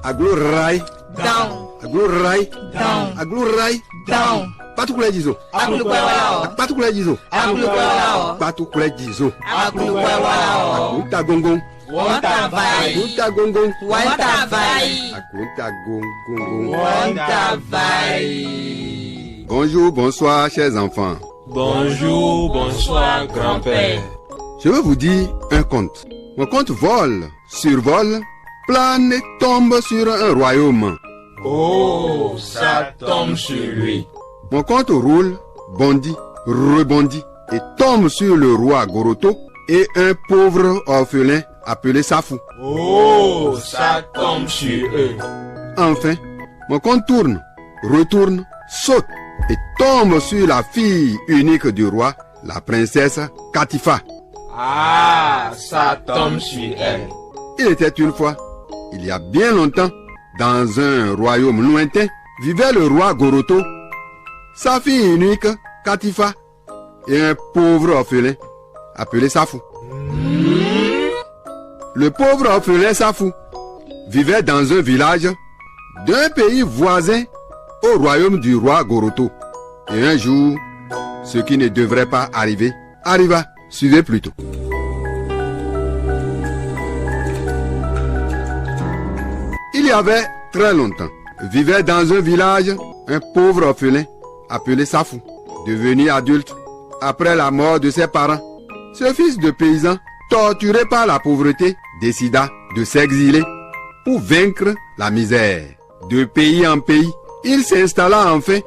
Aglurai. Down. Aglurai. Down. Aglurai. Down. Patukule jizo. Akulukwewa. Patukule jizo. Akulukwewa. Patukule jizo. Akulukwewa. Akunta gongon. Wanta vai. Akunta gongon. Wanta vai. Akunta gongon. Wanta vai. Bonjour, bonsoir, chers enfants. Bonjour, bonsoir, grand-père. Je vais vous dire un conte. Mon conte vole, survole, plane et tombe sur un royaume. Oh, ça tombe sur lui. Mon conte roule, bondit, rebondit et tombe sur le roi Goroto et un pauvre orphelin appelé Safou. Oh, ça tombe sur eux. Enfin, mon conte tourne, retourne, saute et tombe sur la fille unique du roi, la princesse Katifa. Ah, ça tombe sur elle. Il était une fois, il y a bien longtemps, dans un royaume lointain, vivait le roi Goroto, sa fille unique, Katifa, et un pauvre orphelin appelé Safou. Le pauvre orphelin Safou vivait dans un village d'un pays voisin au royaume du roi Goroto. Et un jour, ce qui ne devrait pas arriver, arriva. Suivez plutôt. Il y avait très longtemps, vivait dans un village un pauvre orphelin appelé Safou. Devenu adulte, après la mort de ses parents, ce fils de paysan, torturé par la pauvreté, décida de s'exiler pour vaincre la misère. De pays en pays, il s'installa enfin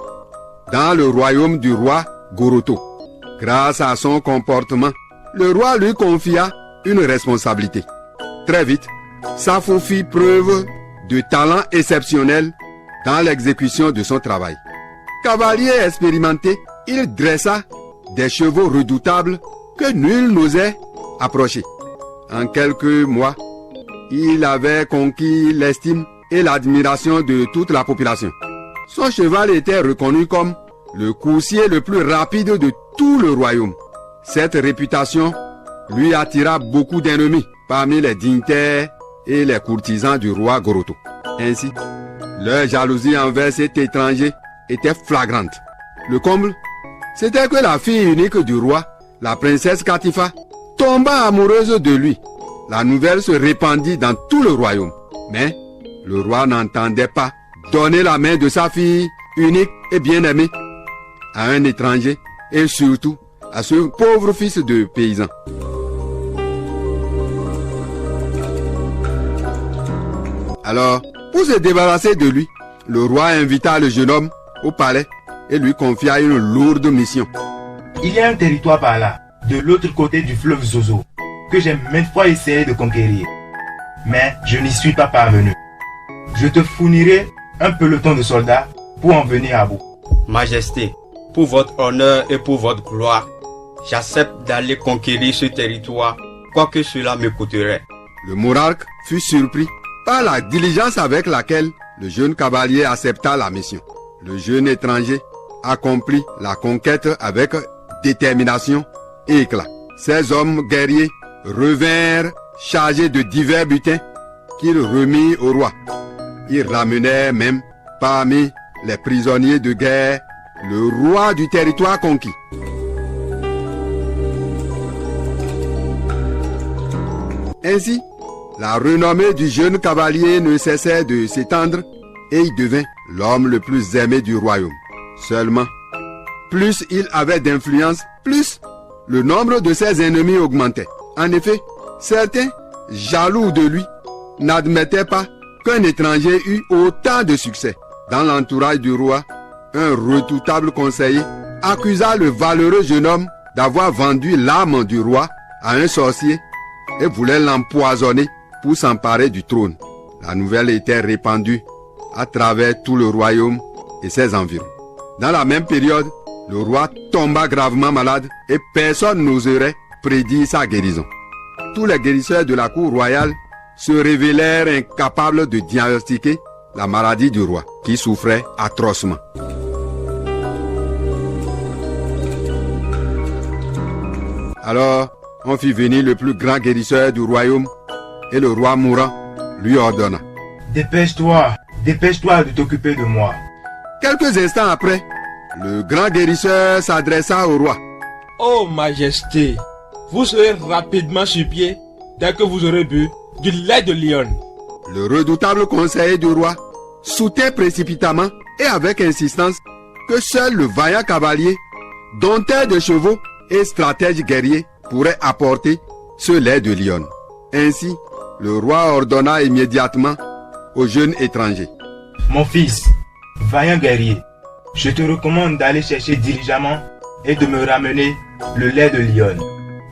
dans le royaume du roi Goroto. Grâce à son comportement, le roi lui confia une responsabilité. Très vite, Safou fit preuve de talent exceptionnel dans l'exécution de son travail. Cavalier expérimenté, il dressa des chevaux redoutables que nul n'osait approcher. En quelques mois, il avait conquis l'estime et l'admiration de toute la population. Son cheval était reconnu comme le coursier le plus rapide de tout le royaume. Cette réputation lui attira beaucoup d'ennemis parmi les dignitaires et les courtisans du roi Goroto. Ainsi, leur jalousie envers cet étranger était flagrante. Le comble, c'était que la fille unique du roi, la princesse Katifa, tomba amoureuse de lui. La nouvelle se répandit dans tout le royaume. Mais le roi n'entendait pas donner la main de sa fille unique et bien-aimée à un étranger et surtout à ce pauvre fils de paysan. Alors, pour se débarrasser de lui, le roi invita le jeune homme au palais et lui confia une lourde mission. Il y a un territoire par là, de l'autre côté du fleuve Zozo, que j'ai maintes fois essayé de conquérir. Mais je n'y suis pas parvenu. Je te fournirai un peloton de soldats pour en venir à bout. Majesté, pour votre honneur et pour votre gloire, j'accepte d'aller conquérir ce territoire, quoi que cela me coûterait. Le monarque fut surpris par la diligence avec laquelle le jeune cavalier accepta la mission. Le jeune étranger accomplit la conquête avec détermination et éclat. Ces hommes guerriers revinrent chargés de divers butins qu'ils remirent au roi. Ils ramenèrent même parmi les prisonniers de guerre le roi du territoire conquis. Ainsi, la renommée du jeune cavalier ne cessait de s'étendre et il devint l'homme le plus aimé du royaume. Seulement, plus il avait d'influence, plus le nombre de ses ennemis augmentait. En effet, certains, jaloux de lui, n'admettaient pas qu'un étranger eût autant de succès. Dans l'entourage du roi, un redoutable conseiller accusa le valeureux jeune homme d'avoir vendu l'âme du roi à un sorcier et voulait l'empoisonner pour s'emparer du trône. La nouvelle était répandue à travers tout le royaume et ses environs. Dans la même période, le roi tomba gravement malade et personne n'oserait prédire sa guérison. Tous les guérisseurs de la cour royale se révélèrent incapables de diagnostiquer la maladie du roi, qui souffrait atrocement. Alors, on fit venir le plus grand guérisseur du royaume, et le roi mourant lui ordonna: Dépêche-toi de t'occuper de moi. Quelques instants après, le grand guérisseur s'adressa au roi. Oh Majesté, vous serez rapidement sur pied dès que vous aurez bu du lait de lion. Le redoutable conseiller du roi soutint précipitamment et avec insistance que seul le vaillant cavalier, dompteur de chevaux et stratège guerrier pourrait apporter ce lait de lion. Ainsi, le roi ordonna immédiatement au jeune étranger. Mon fils, vaillant guerrier, je te recommande d'aller chercher diligemment et de me ramener le lait de lion.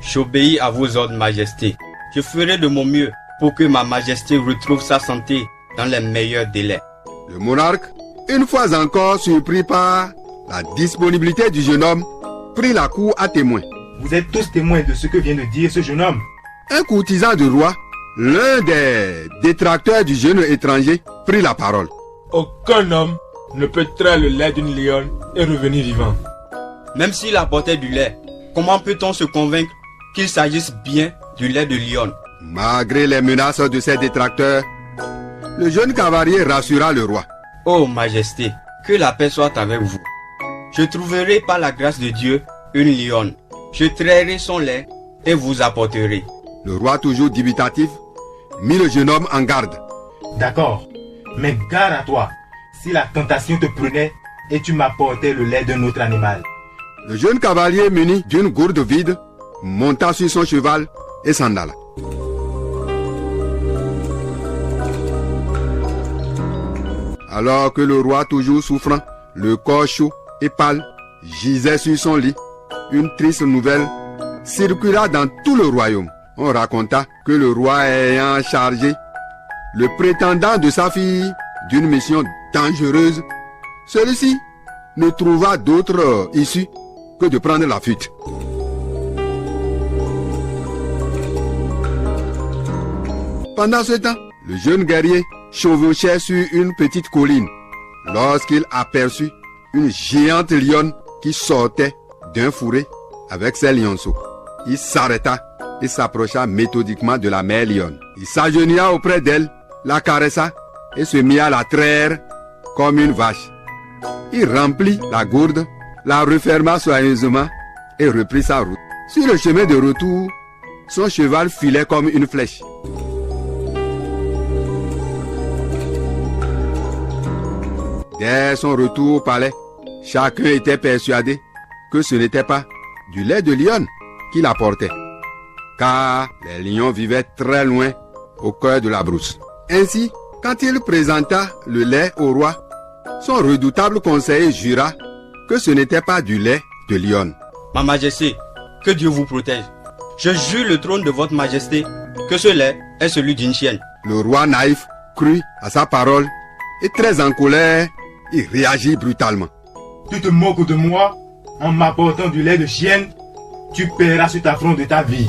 J'obéis à vos ordres, Majesté. Je ferai de mon mieux pour que ma Majesté retrouve sa santé dans les meilleurs délais. Le monarque, une fois encore surpris par la disponibilité du jeune homme, prit la cour à témoin. Vous êtes tous témoins de ce que vient de dire ce jeune homme. Un courtisan du roi, l'un des détracteurs du jeune étranger, prit la parole. Aucun homme ne peut traire le lait d'une lionne et revenir vivant. Même s'il apportait du lait, comment peut-on se convaincre qu'il s'agisse bien du lait de lion? Malgré les menaces de ses détracteurs, le jeune cavalier rassura le roi. Oh Majesté, que la paix soit avec vous. Je trouverai par la grâce de Dieu une lionne. Je trairai son lait et vous apporterai. Le roi, toujours dubitatif, mit le jeune homme en garde. D'accord, mais garde à toi si la tentation te prenait et tu m'apportais le lait d'un autre animal. Le jeune cavalier muni d'une gourde vide monta sur son cheval et s'en alla. Alors que le roi, toujours souffrant, le corps chaud et pâle, gisait sur son lit, une triste nouvelle circula dans tout le royaume. On raconta que le roi ayant chargé le prétendant de sa fille d'une mission dangereuse, celui-ci ne trouva d'autre issue que de prendre la fuite. Pendant ce temps, le jeune guerrier chevauchait sur une petite colline lorsqu'il aperçut une géante lionne qui sortait d'un fourré avec ses lionceaux. Il s'arrêta et s'approcha méthodiquement de la mère lionne. Il s'agenouilla auprès d'elle, la caressa et se mit à la traire comme une vache. Il remplit la gourde, la referma soigneusement et reprit sa route. Sur le chemin de retour, son cheval filait comme une flèche. Dès son retour au palais, chacun était persuadé que ce n'était pas du lait de lion qu'il apportait, car les lions vivaient très loin au cœur de la brousse. Ainsi, quand il présenta le lait au roi, son redoutable conseiller jura que ce n'était pas du lait de lion. Ma Majesté, que Dieu vous protège. Je jure le trône de votre Majesté que ce lait est celui d'une chienne. Le roi naïf crut à sa parole et très en colère, il réagit brutalement. Tu te moques de moi en m'apportant du lait de chienne. Tu paieras sur ta fronde de ta vie.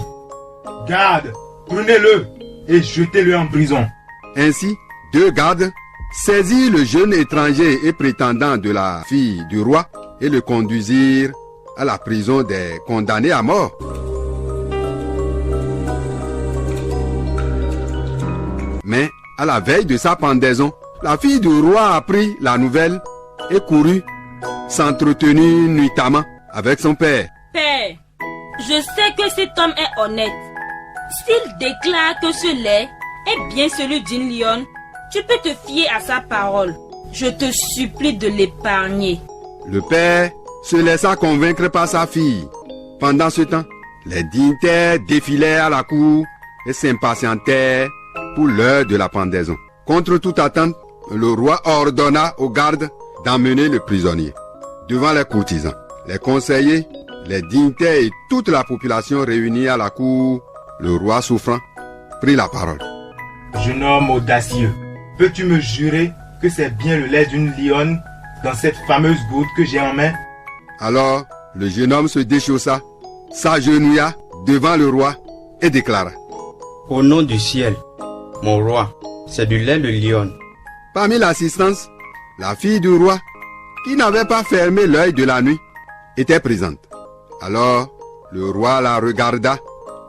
Garde, prenez-le et jetez-le en prison. Ainsi, deux gardes saisirent le jeune étranger et prétendant de la fille du roi et le conduisirent à la prison des condamnés à mort. Mais à la veille de sa pendaison, la fille du roi apprit la nouvelle et courut s'entretenir nuitamment avec son père. Père, je sais que cet homme est honnête. S'il déclare que ce lait est bien celui d'une lionne, tu peux te fier à sa parole. Je te supplie de l'épargner. Le père se laissa convaincre par sa fille. Pendant ce temps, les dignitaires défilèrent à la cour et s'impatientèrent pour l'heure de la pendaison. Contre toute attente, le roi ordonna aux gardes d'emmener le prisonnier. Devant les courtisans, les conseillers, les dignitaires et toute la population réunie à la cour, le roi souffrant prit la parole. Jeune homme audacieux, peux-tu me jurer que c'est bien le lait d'une lionne dans cette fameuse gourde que j'ai en main? Alors, le jeune homme se déchaussa, s'agenouilla devant le roi et déclara. Au nom du ciel, mon roi, c'est du lait de lion. Parmi l'assistance, la fille du roi, qui n'avait pas fermé l'œil de la nuit, était présente. Alors, le roi la regarda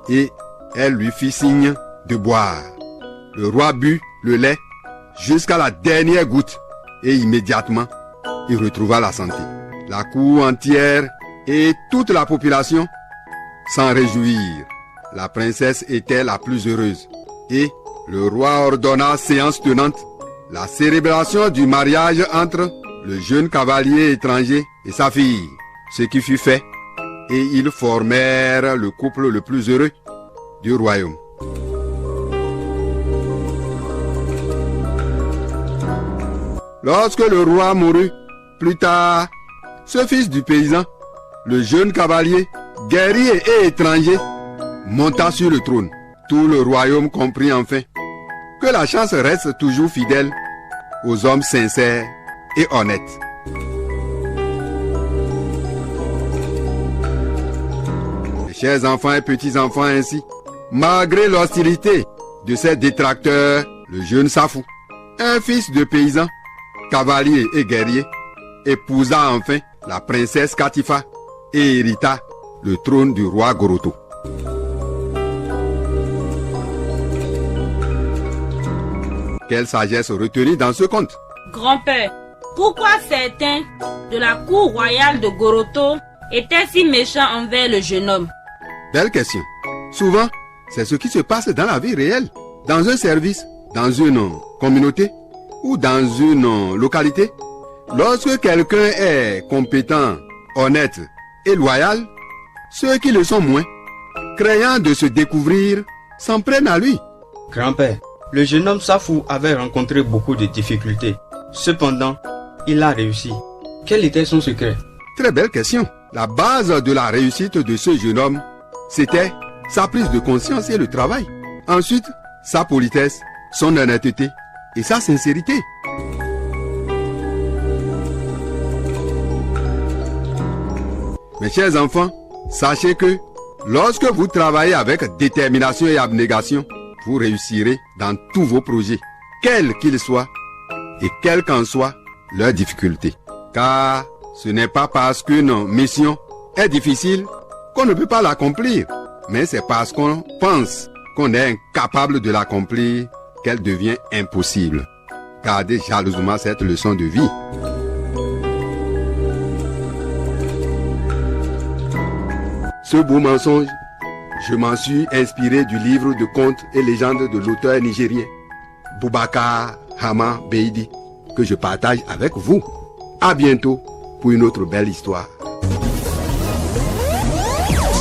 et elle lui fit signe de boire. Le roi but le lait, jusqu'à la dernière goutte et immédiatement, il retrouva la santé. La cour entière et toute la population s'en réjouirent. La princesse était la plus heureuse et le roi ordonna séance tenante la célébration du mariage entre le jeune cavalier étranger et sa fille, ce qui fut fait, et ils formèrent le couple le plus heureux du royaume. Lorsque le roi mourut, plus tard, ce fils du paysan, le jeune cavalier, guerrier et étranger, monta sur le trône. Tout le royaume comprit enfin que la chance reste toujours fidèle aux hommes sincères et honnêtes. Mes chers enfants et petits-enfants ainsi, malgré l'hostilité de ses détracteurs, le jeune Safou, un fils de paysan, cavalier et guerrier, épousa enfin la princesse Katifa et hérita le trône du roi Goroto. Quelle sagesse retenir dans ce conte? Grand-père, pourquoi certains de la cour royale de Goroto étaient si méchants envers le jeune homme? Belle question. Souvent, c'est ce qui se passe dans la vie réelle, dans un service, dans une communauté ou dans une localité. Lorsque quelqu'un est compétent, honnête et loyal, ceux qui le sont moins, craignant de se découvrir, s'en prennent à lui. Grand-père, le jeune homme Safou avait rencontré beaucoup de difficultés. Cependant, il a réussi. Quel était son secret? Très belle question. La base de la réussite de ce jeune homme, c'était sa prise de conscience et le travail. Ensuite, sa politesse, son honnêteté et sa sincérité. Mes chers enfants, sachez que lorsque vous travaillez avec détermination et abnégation, vous réussirez dans tous vos projets, quels qu'ils soient et quelles qu'en soient leurs difficultés. Car ce n'est pas parce qu'une mission est difficile qu'on ne peut pas l'accomplir, mais c'est parce qu'on pense qu'on est incapable de l'accomplir qu'elle devient impossible. Gardez jalousement cette leçon de vie. Ce beau mensonge, je m'en suis inspiré du livre de contes et légendes de l'auteur nigérien Boubacar Hama Beidi, que je partage avec vous. À bientôt pour une autre belle histoire.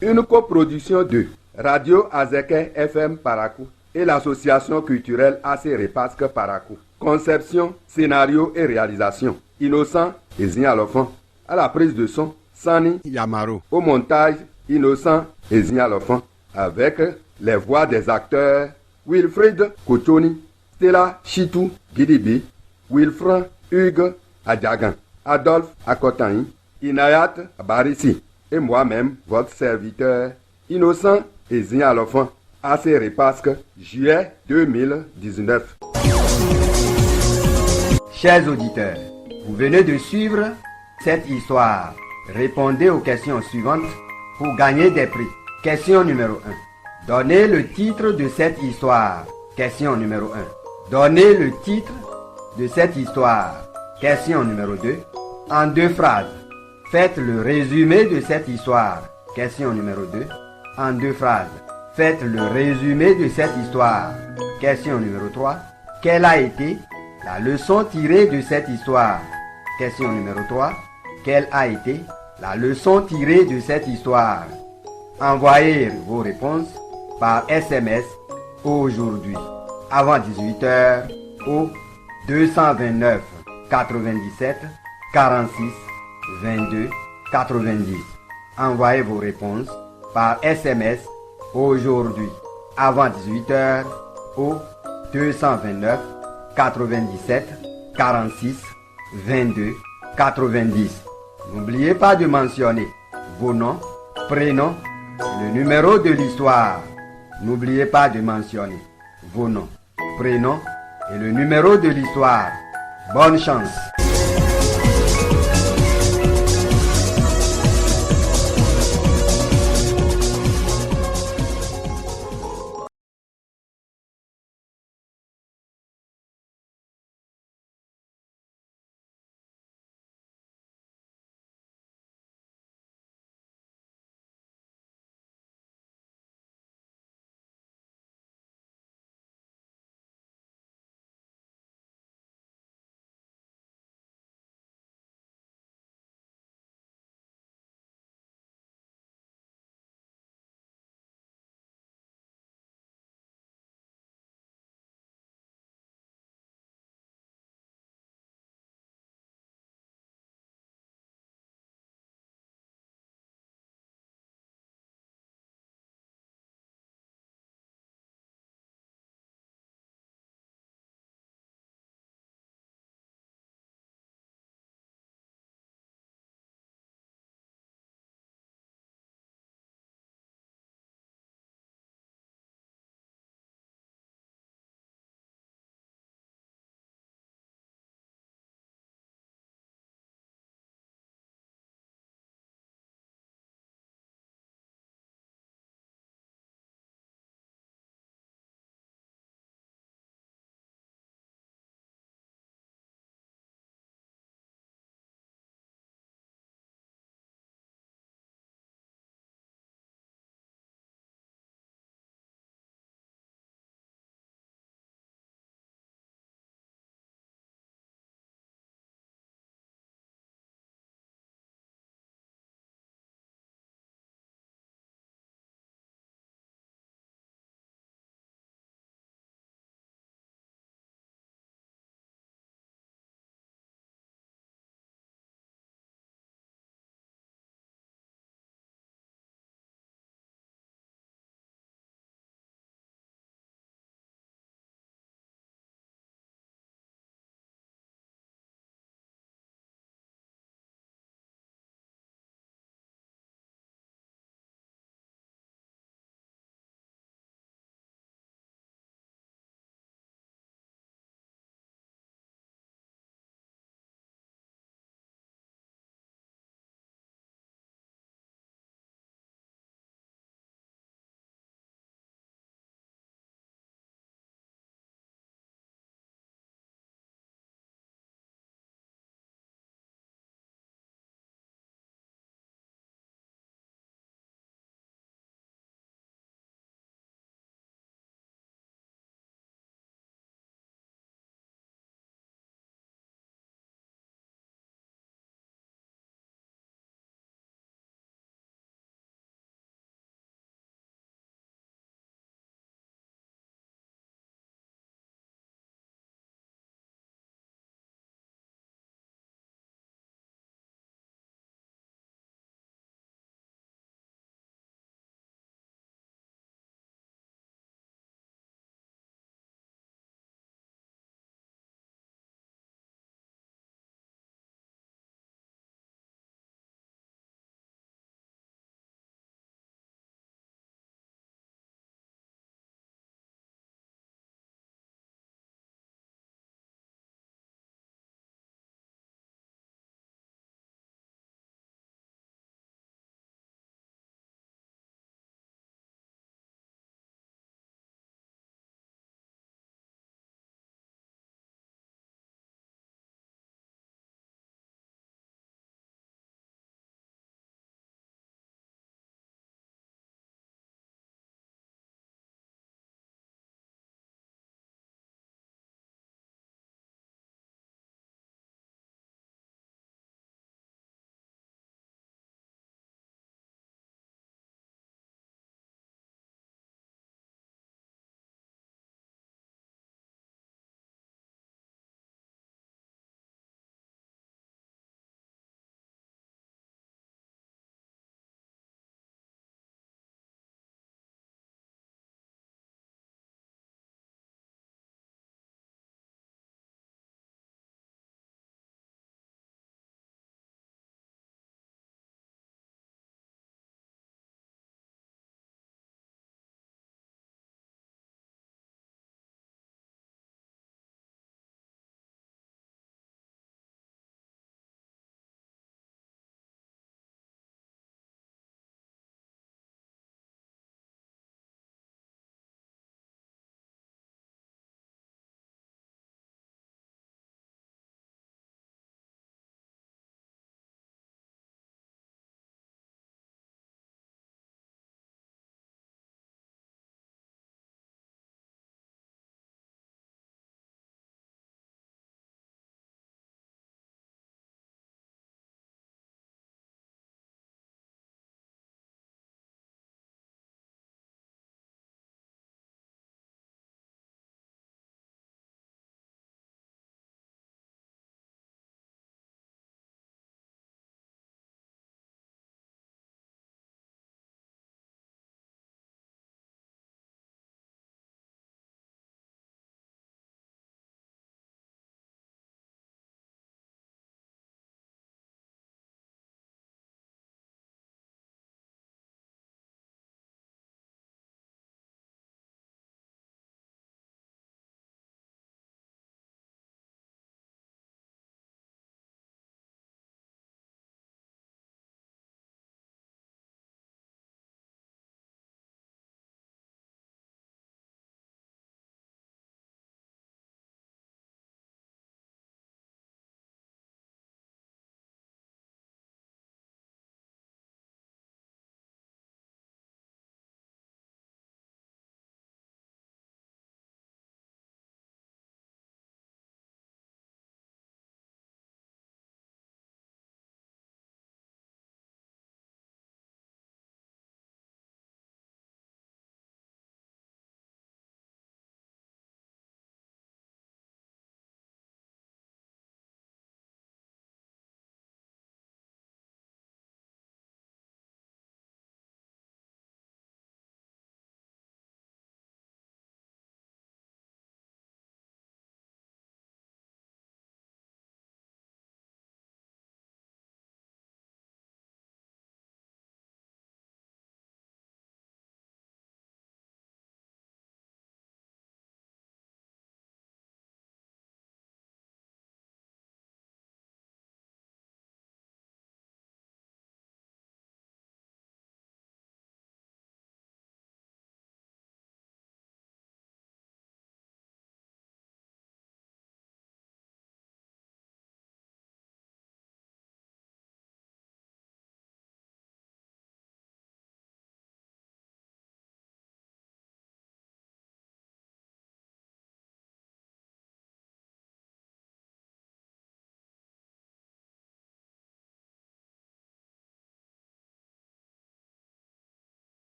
Une coproduction de Radio Azeke FM Parakou et l'association culturelle AC Repasque Parakou. Conception, scénario et réalisation. Innocent et Zignalofan. À la prise de son, Sani Yamaro. Au montage, Innocent et Zignalofan. Avec les voix des acteurs Wilfred Kochoni, Stella Chitou Gidibi, Wilfran Hugues Adjagan, Adolphe Akotaï, Inayat Barissi et moi-même, votre serviteur, Innocent et Zignalofan, AC Repasque, juillet 2019. Chers auditeurs, vous venez de suivre cette histoire. Répondez aux questions suivantes pour gagner des prix. Question numéro 1. Donnez le titre de cette histoire. Question numéro 1. Donnez le titre de cette histoire. Question numéro 2. En 2 phrases. Faites le résumé de cette histoire. Question numéro 2. En 2 phrases. Faites le résumé de cette histoire. Question numéro 3. Quelle a été la leçon tirée de cette histoire? Question numéro 3. Quelle a été la leçon tirée de cette histoire? Envoyez vos réponses par SMS aujourd'hui, avant 18h, au 229 97 46 22 90. Envoyez vos réponses par SMS aujourd'hui, avant 18h, au 229 97 46 22 90. N'oubliez pas de mentionner vos noms, prénoms, le numéro de l'histoire. N'oubliez pas de mentionner vos noms, prénoms et le numéro de l'histoire. Bonne chance.